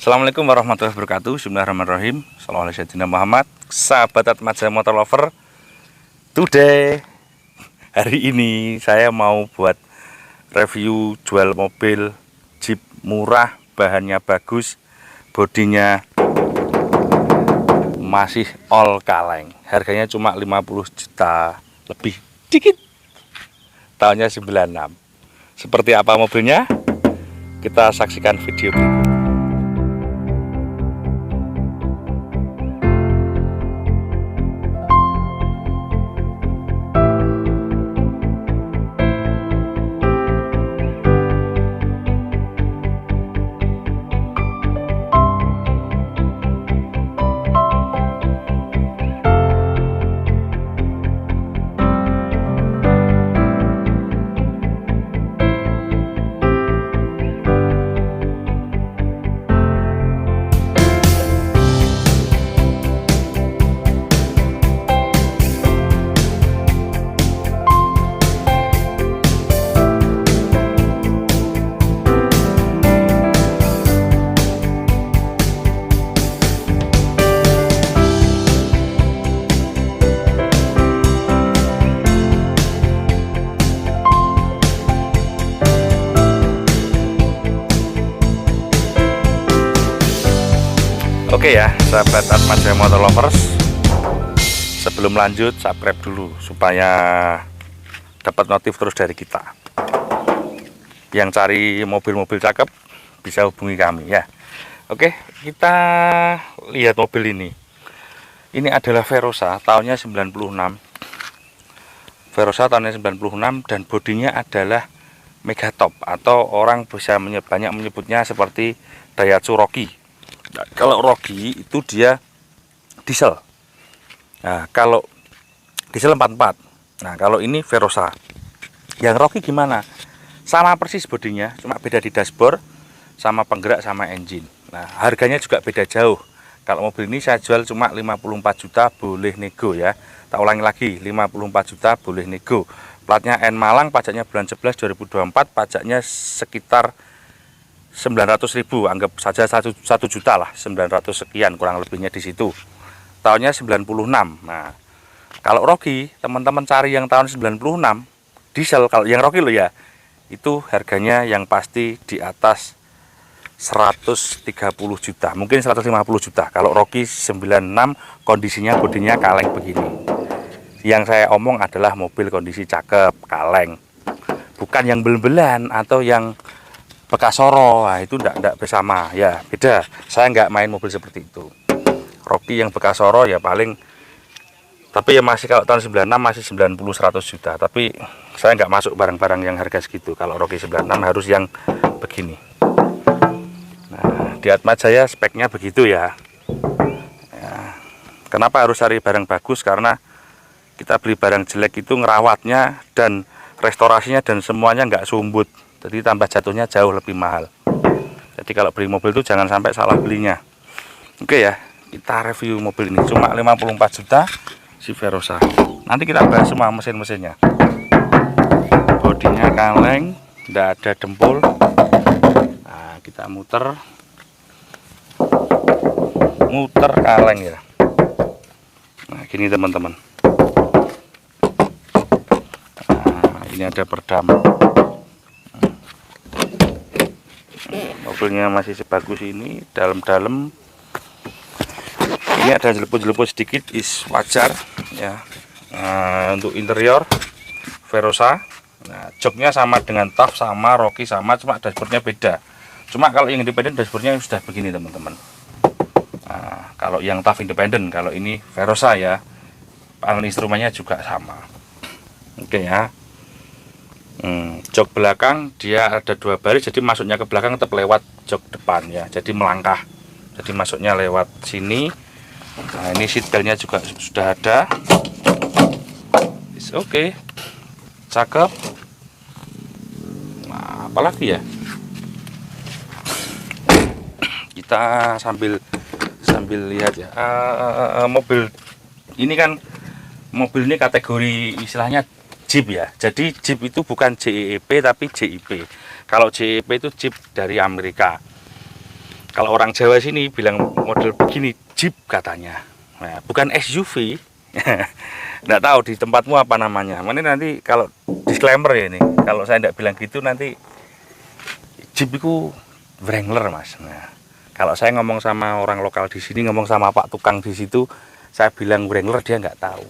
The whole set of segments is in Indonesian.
Assalamualaikum warahmatullahi wabarakatuh. Bismillahirrahmanirrahim. Assalamualaikum warahmatullahi Muhammad. Sahabat Atmaja Motor Lover, today hari ini saya mau buat review jual mobil Jeep murah, bahannya bagus, bodinya masih all kaleng. Harganya cuma 50 juta lebih dikit. Tahunnya 96. Seperti apa mobilnya? Kita saksikan video berikut. Oke ya, sahabat Atmaja Motor Lovers, sebelum lanjut subscribe dulu supaya dapat notif terus dari kita. Yang cari mobil-mobil cakep bisa hubungi kami ya. Oke, kita lihat mobil ini. Ini adalah Verosa tahunnya 96. Verosa tahunnya 96 dan bodinya adalah Megatop atau orang bisa banyak menyebutnya seperti Daihatsu Rocky. Nah, kalau Rocky itu dia diesel. Nah, kalau diesel 44. Nah, kalau ini Verosa. Yang Rocky gimana? Sama persis bodinya, cuma beda di dashboard, sama penggerak, sama engine. Nah, harganya juga beda jauh. Kalau mobil ini saya jual cuma 54 juta, boleh nego ya. Tak ulangi lagi, 54 juta boleh nego. Platnya N Malang, pajaknya bulan 11 2024, pajaknya sekitar 900.000, anggap saja 1 juta lah, 900 sekian kurang lebihnya di situ. Tahunnya 96. Nah, kalau Rocky, teman-teman cari yang tahun 96 diesel, kalau yang Rocky lo ya, itu harganya yang pasti di atas 130 juta, mungkin 150 juta. Kalau Rocky 96 kondisinya bodinya kaleng begini. Yang saya omong adalah mobil kondisi cakep, kaleng. Bukan yang bel-belan atau yang bekas soro, nah itu enggak bersama ya, beda. Saya nggak main mobil seperti itu. Rocky yang bekas soro ya paling, tapi ya masih kalau tahun 96 masih 90-100 juta. Tapi saya nggak masuk barang-barang yang harga segitu. Kalau Rocky 96 harus yang begini. Nah, di Atmajaya speknya begitu ya. Kenapa harus cari barang bagus? Karena kita beli barang jelek itu ngerawatnya dan restorasinya dan semuanya nggak sumbut. Jadi tambah jatuhnya jauh lebih mahal. Jadi kalau beli mobil itu jangan sampai salah belinya. Oke ya, kita review mobil ini cuma 54 juta si Verosa. Nanti kita bahas semua mesin-mesinnya. Bodinya kaleng, tidak ada dempul. Nah, kita muter kaleng ya. Nah, gini teman-teman. Nah, ini ada perdam. Mobilnya masih sebagus ini, dalam-dalam ini ada jeluput-jeluput sedikit, is wajar ya. Nah, untuk interior Verosa, nah, joknya sama dengan TAF, sama Rocky, sama, cuma dashboardnya beda. Cuma kalau yang independen dashboardnya sudah begini teman-teman. Nah, kalau yang TAF independen, kalau ini Verosa ya, panel instrumennya juga sama. Oke ya. Jok belakang dia ada 2 baris, jadi masuknya ke belakang tetap lewat jok depan ya, jadi melangkah, jadi masuknya lewat sini. Nah, ini seatbeltnya juga sudah ada. Oke, cakep. Nah, apalagi ya, kita sambil lihat ya. Mobil ini kategori istilahnya Jeep ya. Jadi Jeep itu bukan JEP tapi JIP. Kalau JEP itu Jeep dari Amerika. Kalau orang Jawa sini bilang model begini Jeep katanya. Nah, bukan SUV. Nggak tahu di tempatmu apa namanya. Ini nanti kalau disclaimer ya ini, kalau saya nggak bilang gitu nanti Jeep itu Wrangler mas. Nah, kalau saya ngomong sama orang lokal di sini, ngomong sama Pak Tukang di situ, saya bilang Wrangler dia nggak tahu.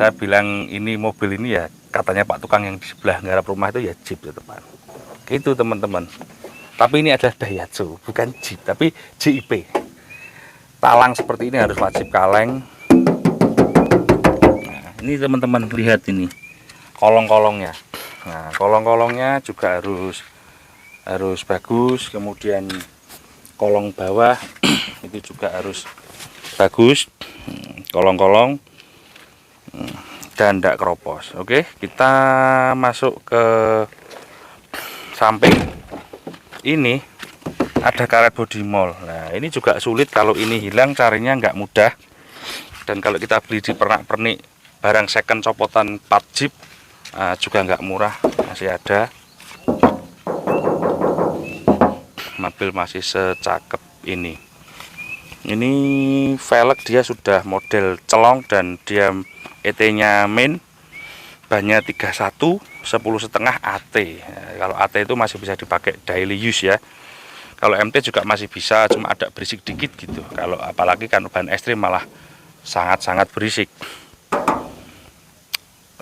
Saya bilang ini mobil ini ya katanya Pak Tukang yang di sebelah garap rumah itu ya Jeep ya teman. Gitu teman-teman. Tapi ini adalah Daihatsu, bukan Jeep, tapi JIP. Talang seperti ini harus wajib kaleng. Nah, ini teman-teman lihat ini kolong-kolongnya. Nah, kolong-kolongnya juga harus bagus. Kemudian kolong bawah itu juga harus bagus. Kolong-kolong dan tidak keropos. Oke, kita masuk ke samping. Ini ada karet body mold. Nah, ini juga sulit, kalau ini hilang carinya nggak mudah. Dan kalau kita beli di pernak-pernik barang second copotan part Jeep juga nggak murah, masih ada. Mobil masih secakep ini. Ini velg dia sudah model celong dan dia ET-nya main, bannya 31 10,5 AT. Kalau AT itu masih bisa dipakai daily use ya. Kalau MT juga masih bisa, cuma ada berisik dikit gitu. Kalau apalagi kan ban ekstrim malah sangat-sangat berisik.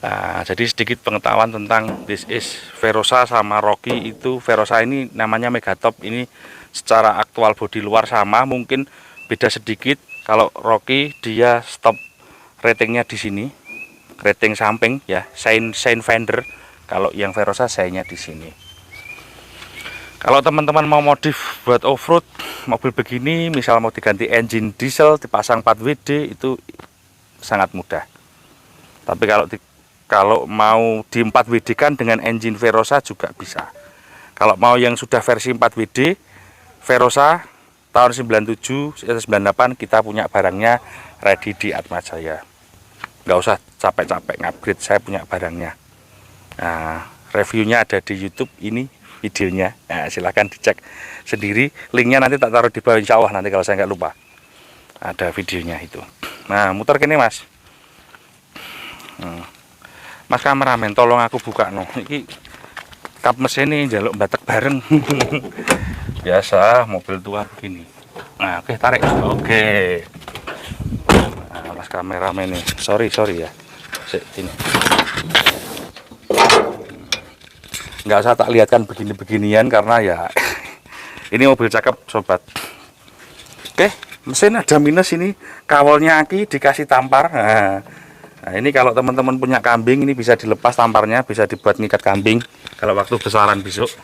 Nah, jadi sedikit pengetahuan tentang this is Verosa sama Rocky. Itu Verosa ini namanya Megatop, ini secara aktual bodi luar sama, mungkin beda sedikit. Kalau Rocky dia stop ratingnya di sini, rating samping ya, sign fender. Kalau yang Verosa saya di sini. Kalau teman-teman mau modif buat off-road mobil begini, misal mau diganti engine diesel, dipasang 4WD, itu sangat mudah. Tapi kalau mau di 4WD kan dengan engine Verosa juga bisa. Kalau mau yang sudah versi 4WD Verosa tahun 97 atau 98, kita punya barangnya ready di Atmajaya. Nggak usah capek-capek ngupgrade, saya punya barangnya. Nah, reviewnya ada di YouTube ini videonya. Nah, silahkan dicek sendiri. Linknya nanti tak taruh di bawah insya Allah nanti kalau saya nggak lupa. Ada videonya itu. Nah, muter gini mas. Mas kameramen, tolong aku buka no. Iki kap mesin ini jaluk batek bareng. Biasa mobil tua begini. Nah, oke tarik. Oke. Nah, mas kameramen nih. Sorry ya. Sini. Nggak usah tak lihatkan begini-beginian karena ya ini mobil cakep sobat. Oke, mesin ada minus ini, kawalnya aki dikasih tampar. Nah ini kalau teman-teman punya kambing ini bisa dilepas tamparnya, bisa dibuat ngikat kambing kalau waktu besaran besok.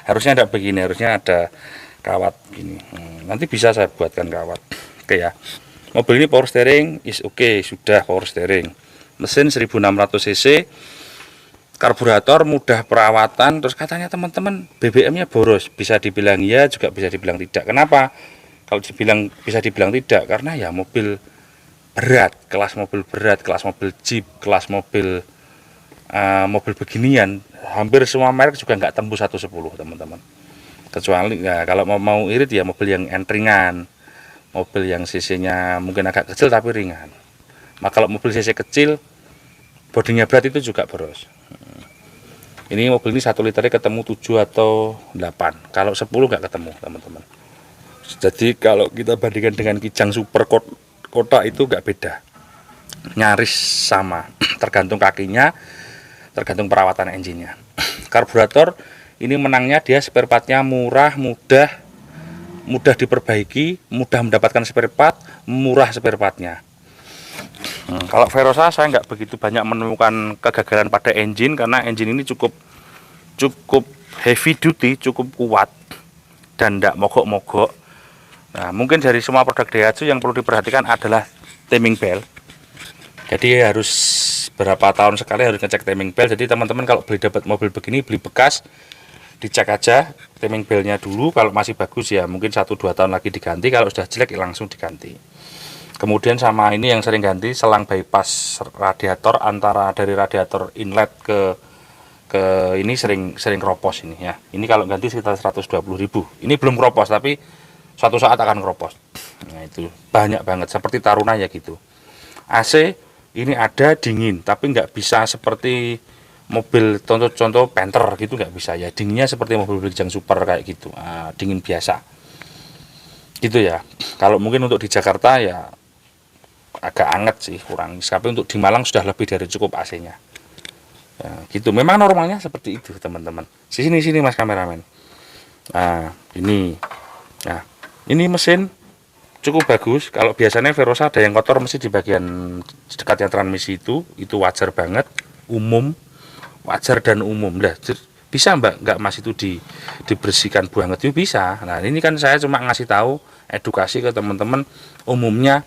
Harusnya tidak begini, harusnya ada kawat gini. Nanti bisa saya buatkan kawat. Oke ya. Mobil ini power steering is oke, sudah power steering. Mesin 1600 cc. Karburator mudah perawatan. Terus katanya teman-teman BBM-nya boros, bisa dibilang ya juga bisa dibilang tidak. Kenapa? Kalau bisa dibilang tidak, karena ya mobil berat, kelas mobil berat, kelas mobil Jeep, kelas mobil mobil beginian, hampir semua merek juga nggak tembus 110 teman-teman. Kecuali ya kalau mau irit ya mobil yang entringan, mobil yang cc-nya mungkin agak kecil tapi ringan. Nah kalau mobil cc kecil bodinya berat itu juga boros. Ini mobil ini 1 liternya ketemu 7 atau 8. Kalau 10 nggak ketemu teman-teman. Jadi kalau kita bandingkan dengan Kijang Super kota itu nggak beda, nyaris sama. Tergantung kakinya, tergantung perawatan engine-nya. Karburator ini menangnya dia spare part-nya murah, mudah diperbaiki, mudah mendapatkan spare part, murah spare part-nya. Kalau Verosa saya nggak begitu banyak menemukan kegagalan pada engine, karena engine ini cukup heavy duty, cukup kuat dan tidak mogok-mogok. Nah, mungkin dari semua produk Daihatsu yang perlu diperhatikan adalah timing belt. Jadi harus berapa tahun sekali harus ngecek timing belt. Jadi teman-teman kalau dapat mobil begini, beli bekas, dicek aja timing beltnya dulu. Kalau masih bagus ya mungkin 1-2 tahun lagi diganti. Kalau sudah jelek langsung diganti. Kemudian sama ini yang sering ganti selang bypass radiator, antara dari radiator inlet ke ke ini sering keropos ini ya. Ini kalau ganti sekitar 120.000. Ini belum keropos tapi suatu saat akan keropos. Nah itu banyak banget seperti Taruna ya gitu. AC ini ada dingin tapi nggak bisa seperti mobil contoh Panther gitu, nggak bisa ya, dinginnya seperti mobil Kijang Super kayak gitu, dingin biasa gitu ya. Kalau mungkin untuk di Jakarta ya agak anget sih, kurang, tapi untuk di Malang sudah lebih dari cukup AC-nya ya, gitu. Memang normalnya seperti itu teman-teman. Sini mas kameramen. Nah ini mesin cukup bagus. Kalau biasanya Verosa ada yang kotor mesti di bagian dekatnya transmisi itu wajar banget, wajar dan umum. Nah, bisa mbak nggak mas itu dibersihkan banget itu bisa. Nah ini kan saya cuma ngasih tahu edukasi ke teman-teman, umumnya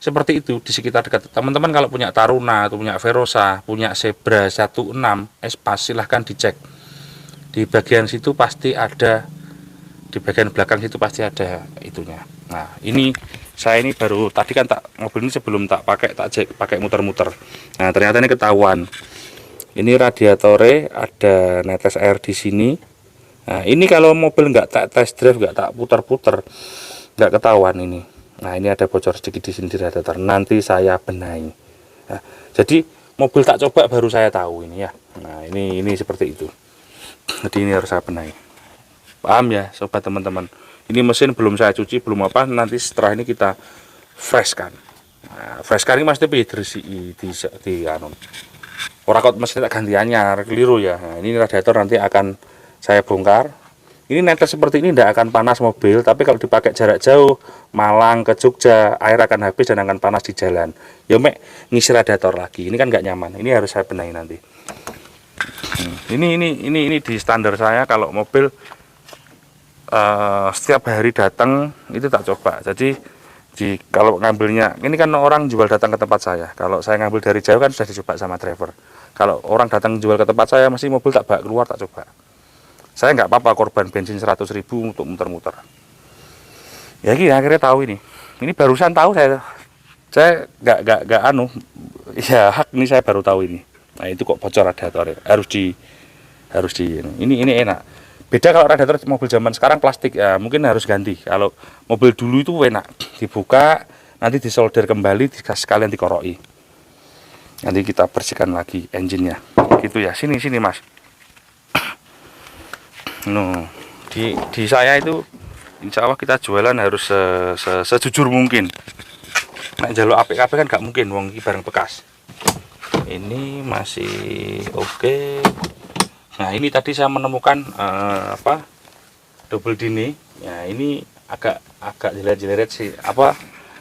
seperti itu di sekitar dekat teman-teman. Kalau punya Taruna atau punya Verosa, punya Zebra 16 Espas, silahkan dicek di bagian situ, pasti ada di bagian belakang situ pasti ada itunya. Nah ini saya ini baru tadi kan mobil ini sebelum tak pakai muter-muter. Nah ternyata ini ketahuan. Ini radiatornya ada netes air di sini. Nah ini kalau mobil nggak tak test drive, nggak tak putar-putar, nggak ketahuan ini. Nah ini ada bocor sedikit di sini di radiator. Nanti saya benahi. Nah, jadi mobil tak coba baru saya tahu ini ya. Nah ini seperti itu. Jadi ini harus saya benahi. Paham ya sobat teman-teman. Ini mesin belum saya cuci, belum apa. Nanti setelah ini kita freshkan. Nah, freshkan ini mesti di anu. Orang kot mesin tak gantiannya keliru ya. Nah, ini radiator nanti akan saya bongkar. Ini netes seperti ini tidak akan panas mobil, tapi kalau dipakai jarak jauh Malang ke Jogja, air akan habis dan akan panas di jalan. Ya mek ngisi radiator lagi. Ini kan nggak nyaman. Ini harus saya benahi nanti. Ini di standar saya kalau mobil setiap hari datang itu tak coba. Jadi kalau ngambilnya, ini kan orang jual datang ke tempat saya. Kalau saya ngambil dari jauh kan sudah dicoba sama driver. Kalau orang datang jual ke tempat saya, mesti mobil tak bawa keluar, tak coba. Saya nggak apa-apa korban bensin 100.000 untuk muter-muter. Ya gini akhirnya tahu ini. Ini barusan tahu saya nggak anu. Ya hak ini saya baru tahu ini. Nah itu kok bocor radiator ya. Harus di ini enak. Beda kalau radiator mobil zaman sekarang plastik ya, mungkin harus ganti. Kalau mobil dulu itu enak, dibuka nanti disolder kembali, sekalian dikoroi. Nanti kita bersihkan lagi engine-nya. Gitu ya. Sini Mas. No, di saya itu insya Allah kita jualan harus sejujur mungkin. Nek jalur APKP kan nggak mungkin, wong iki barang bekas. Ini masih oke. Nah ini tadi saya menemukan double dini. Ya ini agak jeleret-jeleret sih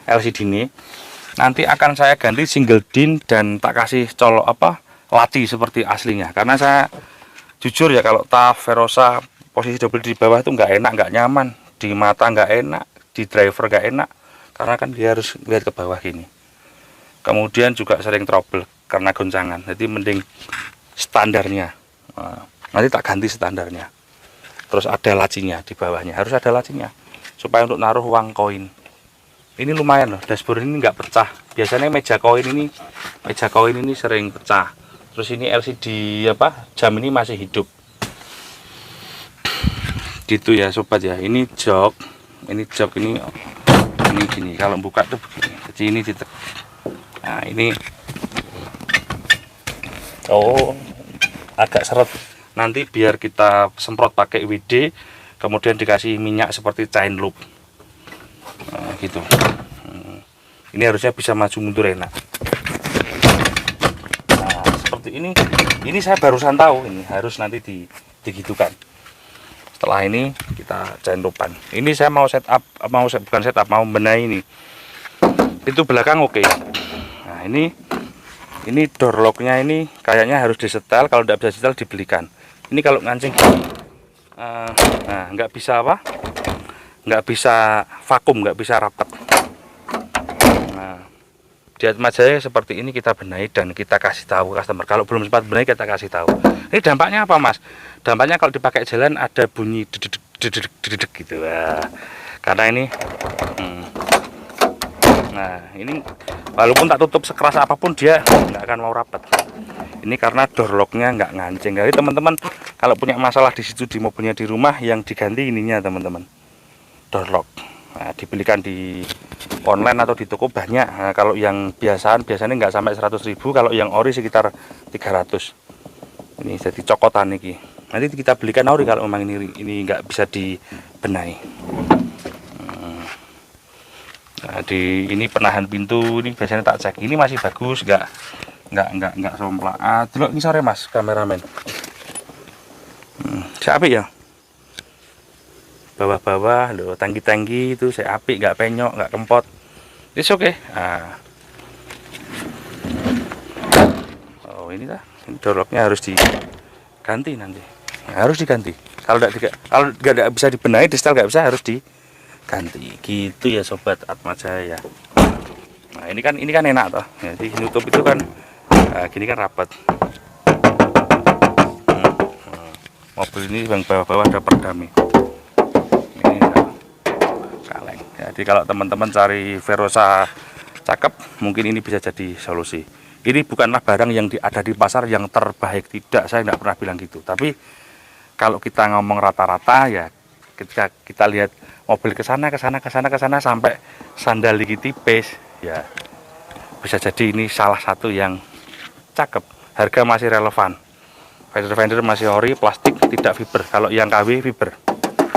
LCD ini. Nanti akan saya ganti single din dan tak kasih colok lati seperti aslinya. Karena saya jujur ya kalau Verosa posisi double di bawah itu nggak enak, nggak nyaman, di mata nggak enak, di driver nggak enak. Karena kan dia harus lihat ke bawah gini. Kemudian juga sering trouble karena goncangan. Jadi mending standarnya. Nanti tak ganti standarnya. Terus ada lacinya di bawahnya, harus ada lacinya supaya untuk naruh uang koin. Ini lumayan loh, dashboard ini nggak pecah. Biasanya meja koin ini sering pecah. Terus ini LCD jam ini masih hidup. Gitu ya sobat ya. Ini jok ini gini. Kalau buka tuh begini. Jadi ini nah ini agak seret. Nanti biar kita semprot pakai WD, kemudian dikasih minyak seperti chain loop. Nah, gitu. Ini harusnya bisa maju mundur enak. Nah, seperti ini saya barusan tahu ini harus nanti digitukan. Setelah ini kita chain loopan. Ini saya mau mau benahi ini. Itu belakang oke. Nah, ini door locknya ini kayaknya harus disetel, kalau tidak bisa disetel dibelikan. Ini kalau ngancing nah nggak bisa nggak bisa vakum, nggak bisa rapat. Nah di Atma Jaya seperti ini kita benahi dan kita kasih tahu customer. Kalau belum sempat benahi kita kasih tahu. Ini dampaknya apa Mas? Dampaknya kalau dipakai jalan ada bunyi dedek gitu. Karena ini nah ini walaupun tak tutup sekeras apapun dia nggak akan mau rapat. Ini karena door locknya nggak ngancing. Jadi teman-teman kalau punya masalah di situ di mobilnya di rumah, yang diganti ininya teman-teman, door lock. Nah, dibelikan di online atau di toko banyak. Nah, kalau yang biasanya nggak sampai 100.000, kalau yang ori sekitar 300. Ini jadi cokotan nih. Nanti kita belikan ori kalau memang ini nggak bisa dibenahi. Nah, ini penahan pintu ini biasanya tak cek. Ini masih bagus, nggak somplak. Delok ini sore Mas kameramen. Saya apik ya. Bawah-bawah loh, tangki-tangki itu saya apik, nggak penyok, nggak kempot. It's okay. Oh ini door locknya harus diganti nanti. Nah, harus diganti. Kalau nggak bisa dibenahi, di setel nggak bisa, harus diganti. Gitu ya sobat Atma Jaya. Nah ini kan enak toh. Jadi nutup itu kan gini kan rapat. Mobil ini yang bawah-bawah ada perdami. Ini kaleng. Jadi kalau teman-teman cari Verosa cakep, mungkin ini bisa jadi solusi. Ini bukanlah barang yang ada di pasar yang terbaik, tidak, saya nggak pernah bilang gitu. Tapi kalau kita ngomong rata-rata ya, ketika kita lihat mobil ke sana sampai sandal gigi tipis, ya bisa jadi ini salah satu yang cakep. Harga masih relevan. Fender masih ori plastik, tidak fiber. Kalau yang KW fiber,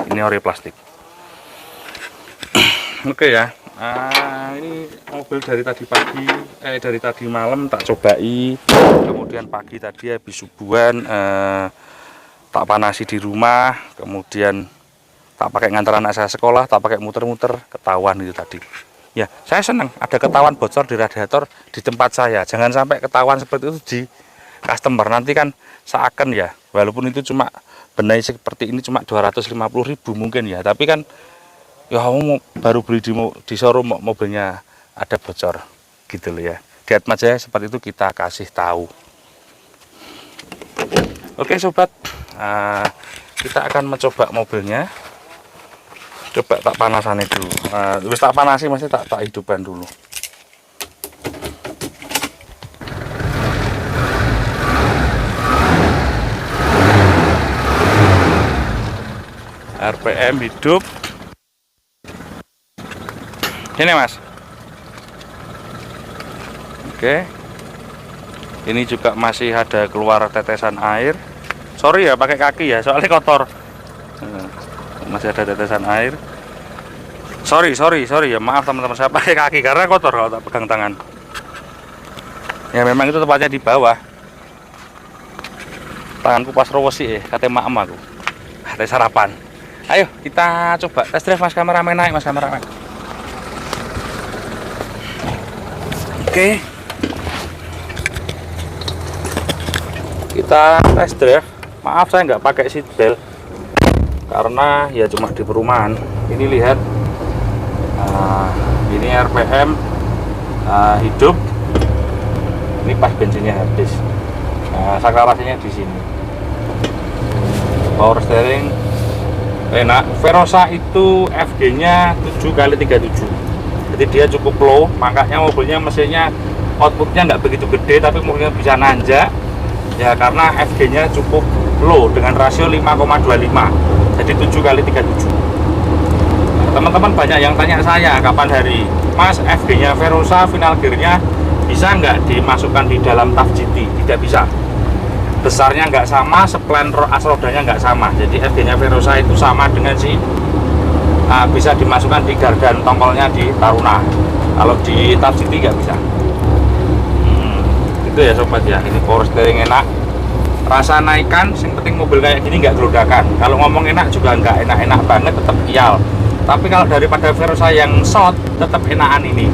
ini ori plastik. Oke ya. Ini mobil dari tadi malam tak cobai. Kemudian pagi tadi habis subuhan tak panasi di rumah. Kemudian tak pakai ngantar anak saya sekolah, tak pakai muter-muter, ketahuan itu tadi. Ya, saya senang ada ketahuan bocor di radiator di tempat saya. Jangan sampai ketahuan seperti itu di customer. Nanti kan seakan ya, walaupun itu cuma benahi seperti ini cuma 250.000 mungkin ya, tapi kan ya kamu baru beli di showroom mobilnya ada bocor gitu loh ya. Di Atma Jaya seperti itu kita kasih tahu. Oke sobat, kita akan mencoba mobilnya. Coba tak panasan dulu. Terus tak panasi masih tak hidupkan dulu. RPM hidup. Ini Mas. Oke. Ini juga masih ada keluar tetesan air. Sorry ya pakai kaki ya, soalnya kotor. Masih ada tetesan air. Sorry ya, maaf teman-teman, saya pakai kaki karena kotor kalau tak pegang tangan. Ya memang itu tempatnya di bawah. Tanganku pas rowosi katanya maem aku. Ada sarapan. Ayo kita coba tes drive Mas kameramen, naik Mas kameramen. Oke. Kita tes drive. Maaf saya nggak pakai seat belt karena ya cuma di perumahan. Ini lihat, ini RPM hidup. Ini pas bensinnya habis. Sakralisasinya di sini. Power steering enak. Verosa itu FG-nya 7x37. Jadi dia cukup low, makanya mobilnya mesinnya outputnya nggak begitu gede, tapi mobilnya bisa nanjak. Ya karena FG-nya cukup low dengan rasio 5,25. Jadi 7x37. Teman-teman banyak yang tanya saya kapan hari, Mas FG-nya Verosa final gear-nya bisa nggak dimasukkan di dalam TAF GT? Tidak bisa. Besarnya nggak sama, spline as rodanya nggak sama. Jadi FG-nya Verosa itu sama dengan bisa dimasukkan di gardan tongkolnya di Taruna. Kalau di TAF GT nggak bisa. Itu ya sobat ya. Ini power steering enak. Rasa naikan, yang penting mobil kayak gini nggak gerodakan. Kalau ngomong enak juga nggak enak-enak banget, tetap iyal. Tapi kalau daripada Verosa yang short, tetap enakan ini.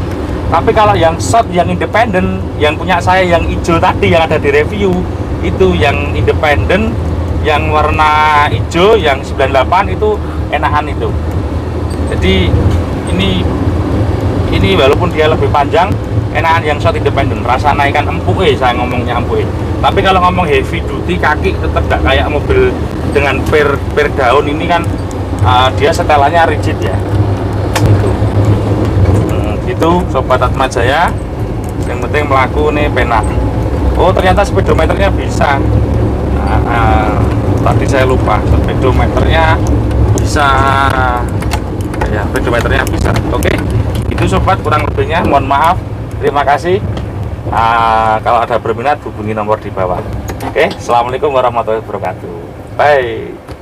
Tapi kalau yang short, yang independen, yang punya saya yang hijau tadi yang ada di review, itu yang independen, yang warna hijau, yang 98 itu enakan itu. Jadi ini walaupun dia lebih panjang, enakan yang short independen. Rasa naikan empuk saya ngomongnya empuk. Tapi kalau ngomong heavy duty kaki tetap gak kayak mobil dengan per daun ini kan, dia setelannya rigid ya. Gitu sobat Atma Jaya. Yang penting melaku nih penak. Oh ternyata speedometernya bisa. Tadi saya lupa, speedometernya bisa. Ya, speedometernya bisa. Oke, itu sobat kurang lebihnya. Mohon maaf. Terima kasih. Kalau ada berminat hubungi nomor di bawah. Oke, assalamualaikum warahmatullahi wabarakatuh. Bye.